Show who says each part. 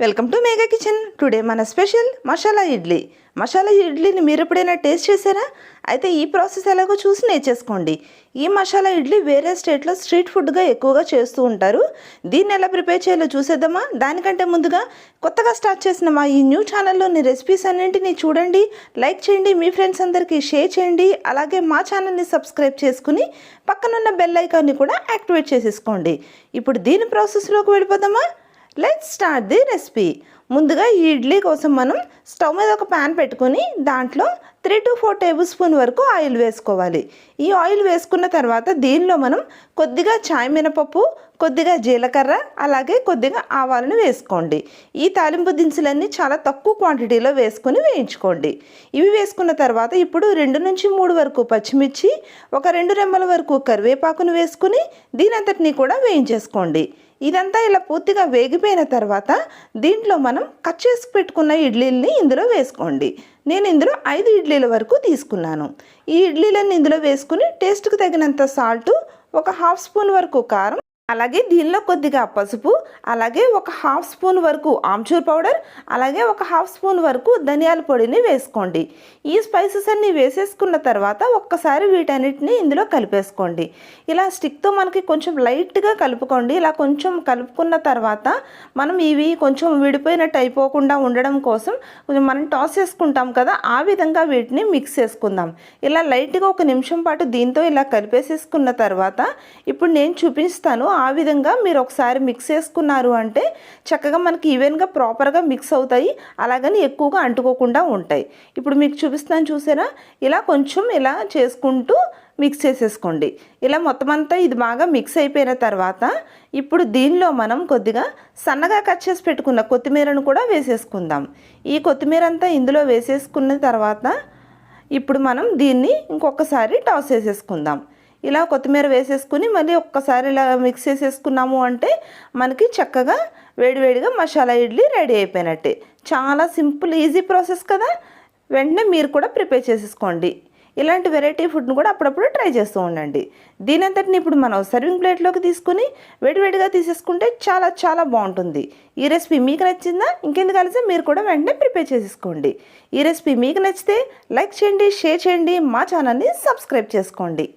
Speaker 1: Welcome to Megha kitchen. Today మన special masala idli. Masala ఇడ్లీని మీరు ఎప్పుడైనా టేస్ట్ చేశారా? అయితే ఈ ప్రాసెస్ ఎలాగో చూసి నేర్చేసుకోండి. ఈ మసాలా ఇడ్లీ వేరే స్టేట్లో స్ట్రీట్ ఫుడ్గా ఎక్కువగా చేస్తూ ఉంటారు. దీన్ని ఎలా ప్రిపేర్ చేయాలో చూసేద్దామా? దానికంటే ముందుగా కొత్తగా స్టార్ట్ చేసిన మా ఈ న్యూ ఛానల్లోని రెసిపీస్ అన్నింటినీ చూడండి, లైక్ చేయండి, మీ ఫ్రెండ్స్ అందరికీ షేర్ చేయండి. అలాగే మా ఛానల్ని సబ్స్క్రైబ్ చేసుకుని పక్కనున్న బెల్ ఐకాన్ని కూడా యాక్టివేట్ చేసేసుకోండి. ఇప్పుడు దీని ప్రాసెస్లోకి వెళ్ళిపోదామా? Let's start the recipe. ముందుగా ఈ ఇడ్లీ కోసం మనం స్టవ్ మీద ఒక ప్యాన్ పెట్టుకొని దాంట్లో 3 to 4 టేబుల్ స్పూన్ వరకు ఆయిల్ వేసుకోవాలి. ఈ ఆయిల్ వేసుకున్న తర్వాత దీనిలో మనం కొద్దిగా చాయ్ మినపప్పు, కొద్దిగా జీలకర్ర, అలాగే కొద్దిగా ఆవాలను వేసుకోండి. ఈ తాలింపు దినుసులన్నీ చాలా తక్కువ క్వాంటిటీలో వేసుకొని వేయించుకోండి. ఇవి వేసుకున్న తర్వాత ఇప్పుడు 2 నుంచి 3 వరకు పచ్చిమిర్చి, ఒక 2 రెమ్మల వరకు కరివేపాకును వేసుకుని దీని అంతటినీ కూడా వేయించేసుకోండి. ఇదంతా ఇలా పూర్తిగా వేగిపోయిన తర్వాత దీంట్లో మనం కట్ చేసి పెట్టుకున్న ఇడ్లీలని ఇందులో వేసుకోండి. నేను ఇందులో 5 ఇడ్లీల వరకు తీసుకున్నాను. ఈ ఇడ్లీలను ఇందులో వేసుకుని టేస్ట్కి తగినంత సాల్టు, ఒక హాఫ్ స్పూన్ వరకు కారం, అలాగే దీనిలో కొద్దిగా పసుపు, అలాగే ఒక హాఫ్ స్పూన్ వరకు ఆమ్చూర్ పౌడర్, అలాగే ఒక హాఫ్ స్పూన్ వరకు ధనియాల పొడిని వేసుకోండి. ఈ స్పైసెస్ అన్నీ వేసేసుకున్న తర్వాత ఒక్కసారి వీటన్నిటిని ఇందులో కలిపేసుకోండి. ఇలా స్టిక్తో మనకి కొంచెం లైట్గా కలుపుకోండి. ఇలా కొంచెం కలుపుకున్న తర్వాత మనం ఇవి కొంచెం విడిపోయినట్టు అయిపోకుండా ఉండడం కోసం కొంచెం మనం టాస్ చేసుకుంటాం కదా, ఆ విధంగా వీటిని మిక్స్ చేసుకుందాం. ఇలా లైట్గా 1 నిమిషం పాటు దీంతో ఇలా కలిపేసేసుకున్న తర్వాత ఇప్పుడు నేను చూపిస్తాను. ఆ విధంగా మీరు ఒకసారి మిక్స్ చేసుకున్నారు అంటే చక్కగా మనకి ఈవెన్గా ప్రాపర్గా మిక్స్ అవుతాయి, అలాగని ఎక్కువగా అంటుకోకుండా ఉంటాయి. ఇప్పుడు మీకు చూపిస్తాను, చూసారా? ఇలా కొంచెం ఇలా చేసుకుంటూ మిక్స్ చేసేసుకోండి. ఇలా మొత్తం అంతా ఇది బాగా మిక్స్ అయిపోయిన తర్వాత ఇప్పుడు దీనిలో మనం కొద్దిగా సన్నగా కట్ చేసి పెట్టుకున్న కొత్తిమీరను కూడా వేసేసుకుందాం. ఈ కొత్తిమీర అంతా ఇందులో వేసేసుకున్న తర్వాత ఇప్పుడు మనం దీన్ని ఇంకొకసారి టాస్ చేసేసుకుందాం. ఇలా కొత్తిమీర వేసేసుకుని మళ్ళీ ఒక్కసారి ఇలా మిక్స్ చేసేసుకున్నాము అంటే మనకి చక్కగా వేడివేడిగా మసాలా ఇడ్లీ రెడీ అయిపోయినట్టే. చాలా సింపుల్, ఈజీ ప్రాసెస్ కదా. వెంటనే మీరు కూడా ప్రిపేర్ చేసేసుకోండి. ఇలాంటి వెరైటీ ఫుడ్ను కూడా అప్పుడప్పుడు ట్రై చేస్తూ ఉండండి. దీనంతటిని ఇప్పుడు మనం సర్వింగ్ ప్లేట్లోకి తీసుకుని వేడివేడిగా తీసేసుకుంటే చాలా చాలా బాగుంటుంది. ఈ రెసిపీ మీకు నచ్చిందా? ఇంకెందుకు కలిసి మీరు కూడా వెంటనే ప్రిపేర్ చేసేసుకోండి. ఈ రెసిపీ మీకు నచ్చితే లైక్ చేయండి, షేర్ చేయండి, మా ఛానల్ని సబ్స్క్రైబ్ చేసుకోండి.